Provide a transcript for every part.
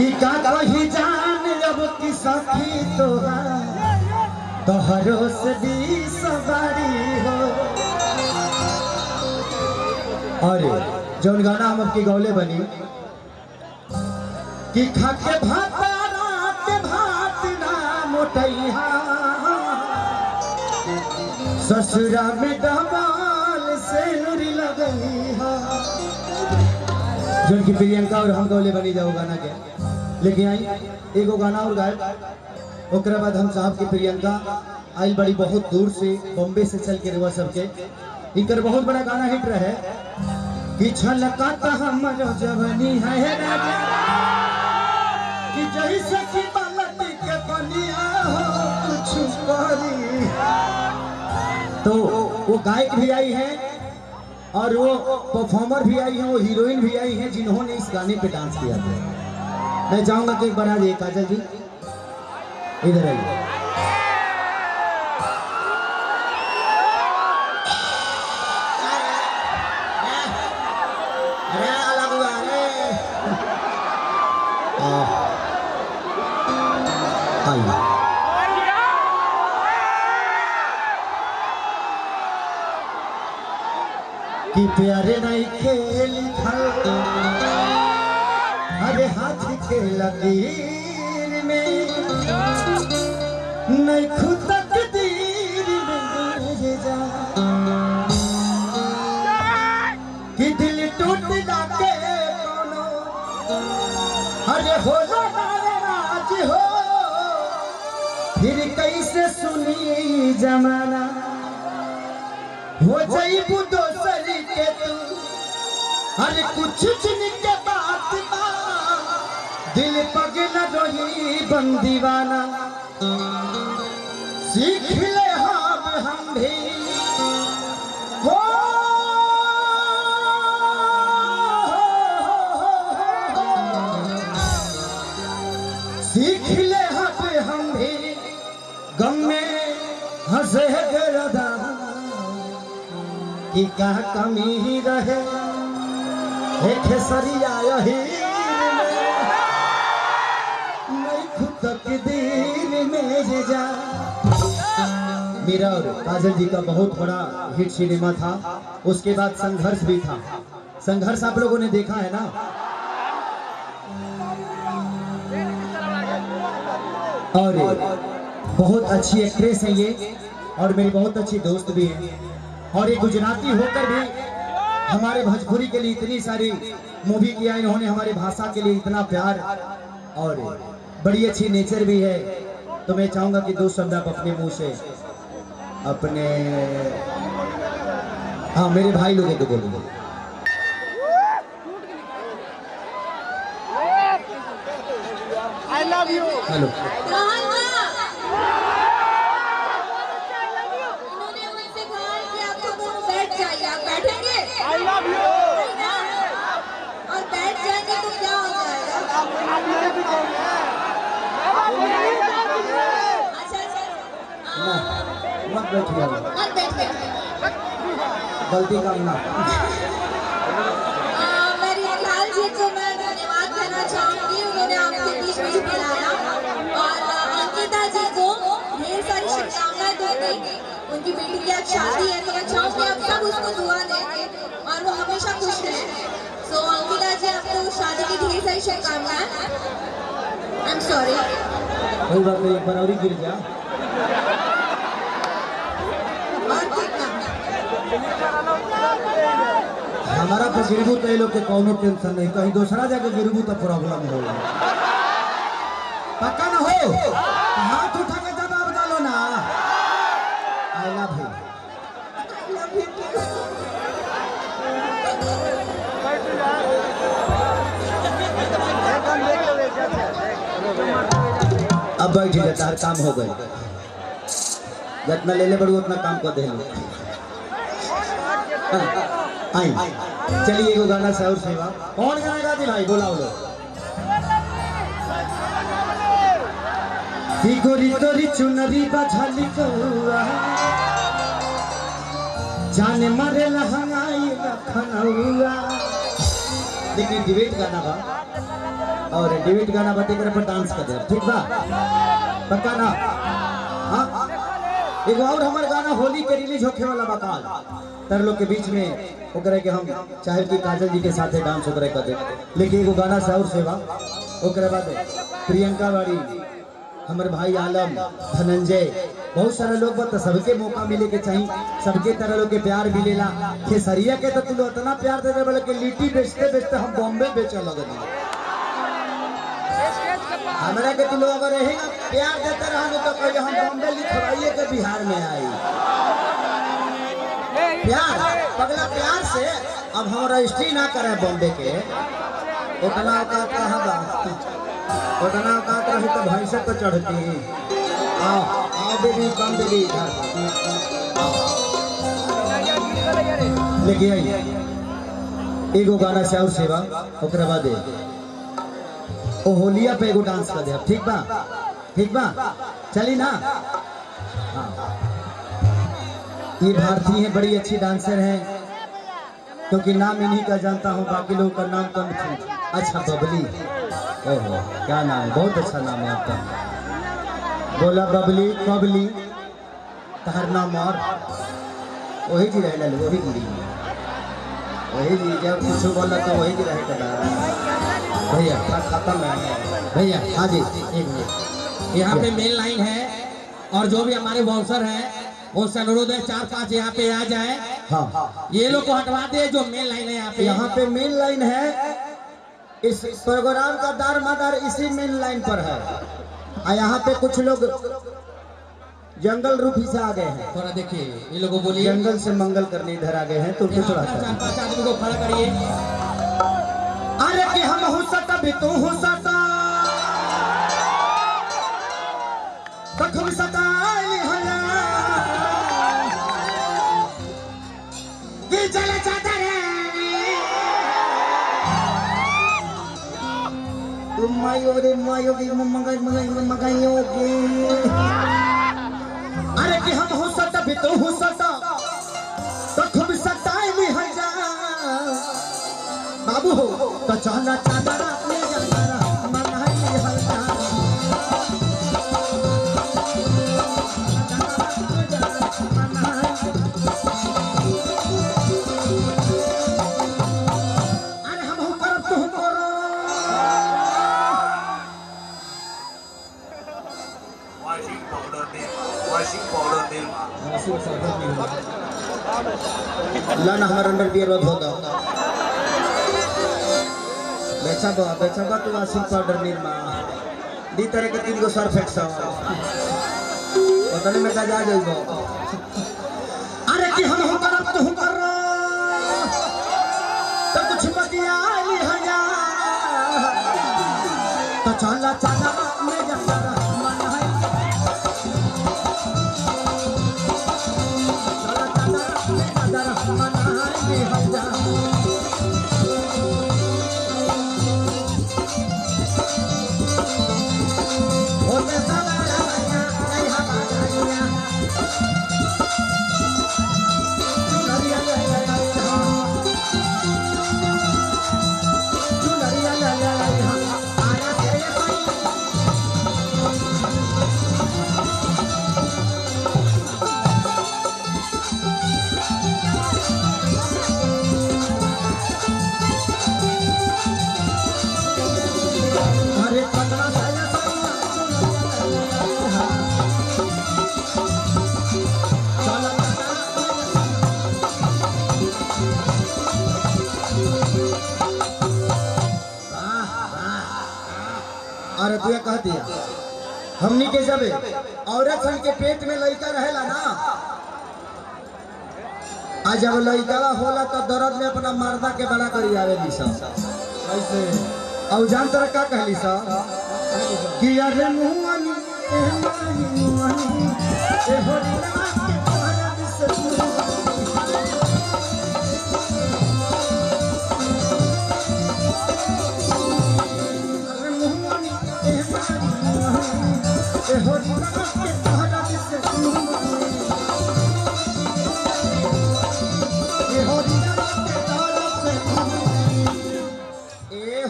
कि का कही जान अब की सखी तोहरो से भी सवारी हो। अरे जौन गाना हम अब की गौले बनी कि खाके भात रात भात ना मोटैया ससुरा में दबाल से नुरी लगई हा। जौन की प्रियंका और हम गौले बनी जाओ गाना के लेकिन आई एगो गाना और गाए ओकरा बाद हम साहब की प्रियंका आई बड़ी बहुत दूर से बॉम्बे से चल के रेवा सबके इनकर बहुत बड़ा गाना हिट रहे कि छलकाता हमर जवानी है राजा कि जैसे कि बालटी के बनिया हो कुछ करी। तो वो गायक भी आई है और वो परफॉर्मर भी आई है, वो हीरोइन भी आई है जिन्होंने इस गाने पे डांस किया था। मैं चाहूंगा कि एक बार आ जाइए काजल जी इधर आइए। कि प्यारे नहीं खेल अरे हाथ के लकीर में नहीं खुद तकदीर में जा कि दिल टूट जाके कोनो अरे हो नाराज हो फिर कैसे सुनी जमाना हो जाइबू दोसरी के तू अरे कुछ दिन के बाद दिल पगल रही बंदीवाना सीख ले हम भी हो सीख ले हम भी गम में हंसे गरदा कि का कमी रहे एक सरिया यही नहीं खुद तकदीर में जा। मेरा और काजल जी का बहुत बड़ा हिट सिनेमा था, उसके बाद संघर्ष भी था। संघर्ष आप लोगों ने देखा है ना। और बहुत अच्छी एक्ट्रेस है ये और मेरी बहुत अच्छी दोस्त भी है और ये गुजराती होकर भी हमारे भोजपुरी के लिए इतनी सारी मूवी किया इन्होंने, हमारी भाषा के लिए इतना प्यार और बड़ी अच्छी नेचर भी है। तो मैं चाहूंगा कि दो शब्द आप अपने मुंह से अपने हाँ मेरे भाई लोगों को बोलूंगा। I love you. Hello I love you. और बैठ जाएंगे तो क्या हो जाएगा? अच्छा मत बैठिए मत बैठिए। गलती का ना। मेरी लाल जी को मैं धन्यवाद देना चाहूंगी, उन्होंने आपके बीच में बुलाया और अंकिता जी को ढेर सारी शुभकामनाएं देंगे। उनकी बेटी की आज शादी है तो मैं चाहूंगी आप सब उसको दुआ देंगे और वो हमेशा खुश रहे। तो अंकिता जी आपको शादी की ढेर सारी शुभकामनाएं। I am sorry. कोई बात नहीं, एक बार और ही गिर जा। हमारा तो गिरबू तो ये लोग के कोनो टेंशन नहीं, कहीं दूसरा जगह गिरबू तो प्रॉब्लम हो पक्का ना हो। हाथ उठा के जवाब डालो ना। I love you. अब बैठ जाता हर काम हो गए, जितना ले ले बड़ू उतना काम कर दे। आई चलिए एगो गाना से और सेवा कौन गाएगा दिल भाई बोलाओ लो। गोरी तोरी चुनरी बझली कौआ जाने मरे लहंगाई लखनऊआ। देखिए डिबेट गाना बा और डेविड गाना बते करे पर डांस कर दे, ठीक बा? पक्का ना? हाँ एक और हमारे गाना होली के रिलीज होखे वाला बकाल तर लोग के बीच में ओकरे के हम चाहे कि काजल जी के साथे डांस ओकरे कर दे, लेकिन एगो गाना से और सेवा ओकरे बाद प्रियंका बाड़ी, हमारे भाई आलम, धनंजय, बहुत सारे लोग बता सबके मौका मिले के चाहिए, सबके तरह लोग के प्यार मिलेला। खेसरिया के तो तुम लोग इतना प्यार दे दे बोले कि लिट्टी बेचते बेचते हम बॉम्बे बेचे लगे। हमरा के तुम लोग अगर यही प्यार देते रहो तो कहिए हम बॉम्बे लिखवाइए के बिहार में आई। प्यार पगला प्यार से अब हम रजिस्ट्री ना करे बॉम्बे के, उतना औकात कहाँ बा? उतना औकात रही तो भैंसे तो चढ़ती। आओ आओ बेबी कम बेबी इधर लेके आई एगो गाना से और सेवा ओकरा बाद ओ होलिया पे एगो डांस कर दे, ठीक बा? ठीक बा चली ना? हाँ ये भारतीय है, बड़ी अच्छी डांसर है, क्योंकि नाम इन्हीं का जानता हूँ, बाकी लोगों का नाम कम था। अच्छा बबली, ओहो क्या नाम है, बहुत अच्छा नाम है आपका। बोला बबली बबली तहर नाम और वही जी रहे लल वही जी जब कुछ बोला तो वही जी रहे भैया खत्म है भैया। हाँ जी एक मिनट, यहाँ पे मेन लाइन है और जो भी हमारे बाउंसर हैं वो से अनुरोध है 4-5 यहाँ पे आ जाए। हाँ ये लोग को हटवा दे, जो मेन लाइन है यहाँ पे मेन लाइन है, इस प्रोग्राम का दारमदार इसी मेन लाइन पर है। और यहाँ पे कुछ लोग जंगल रूपी से आ गए हैं, थोड़ा देखिए ये लोगों को बोलिए जंगल से मंगल करने इधर आ गए हैं, तो उनको थोड़ा 4-5 आदमी को खड़ा करिए। अरे कि हम हो सकता भी तू हो सकता कखम सताई हला कि चले चाहता रे तुम मायो की मंगाइयो की। अरे कि हम हो सकता भी तू हो सकता कखम सताई भी हला बाबू हो तो चाला चादरा ले जंगरा मनाई हल्का। अरे हम हो करब तुम करो वॉशिंग पाउडर लाना हमारा अंडर बियर होता बेचा तो वॉशिंग पाउडर निर्मा दी तरह के 3 गो सर्फ एक्शन पता नहीं मैं जा जाइबो। अरे कि हम हो करब तू कर तो कुछ बतिया ली हया तो चला चला में जंगरा मन है चला चला में जंगरा मन है हया। अरे तू कह दिया हमनी के जब औरत सन के पेट में लड़का रहेला ना, आज जब लड़का होला तो दर्द में अपना मर्दा के बड़ा करी आवे लीसा ऐसे। और जान तरह का कहली सा कि अरे मुआनी ए मानी मुआनी ए होरिया के तोहरा दिस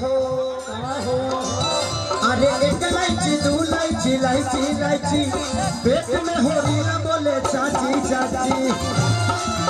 हो अरे एक इलायची दो इलायची इलायची इलायची पेट में हो रही ना बोले चाची चाची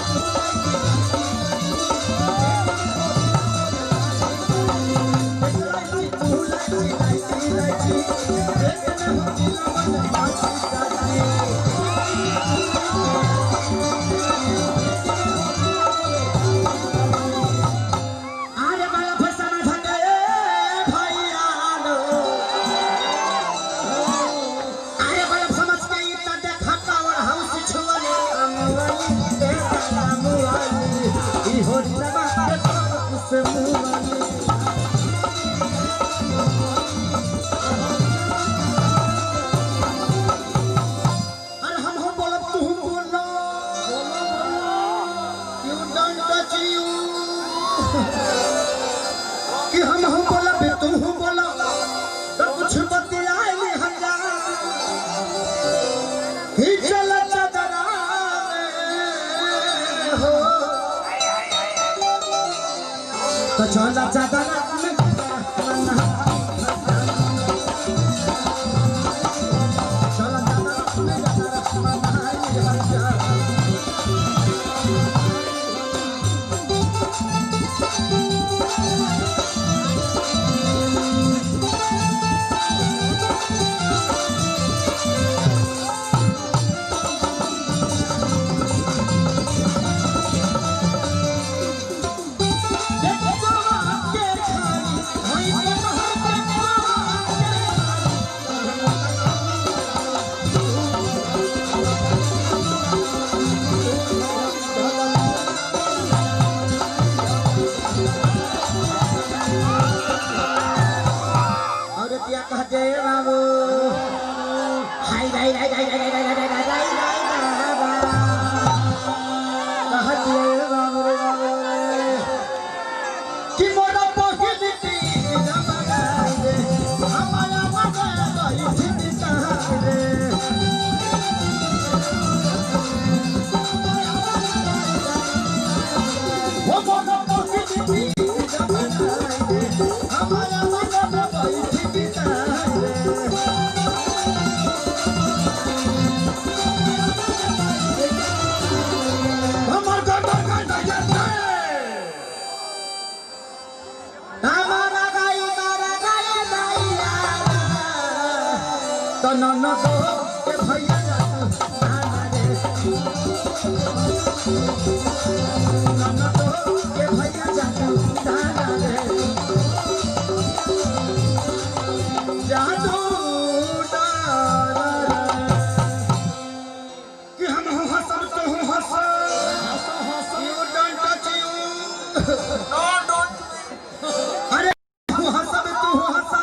कि हम हो बोला बे तू हो बोला तो कुछ बतियाए नहीं हमरा ही चला चदरा में हो तो चला चदरा में कहते बाबू हाय हाय हाय हाय हाय हाय हाय हाय कहते बाबू रे बाबू कि मोरा पहुंच दी जमाना रे हमारा मगर गई थी कहां रे वो मोरा पहुंच दी जमाना रे हमारा मगर गई थी नन्ना तो के भैया नन्ना तो के भैया जादू कि हम हंसब तो हंस यू डोंट टच यू अरे हंसब तू हंस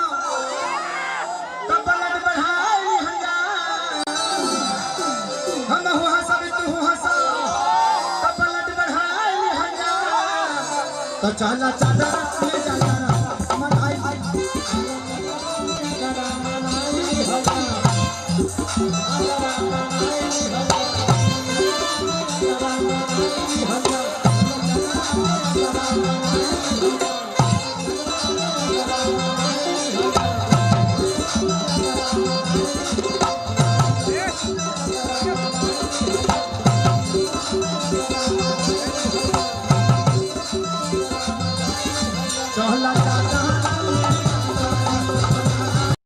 तो चला चला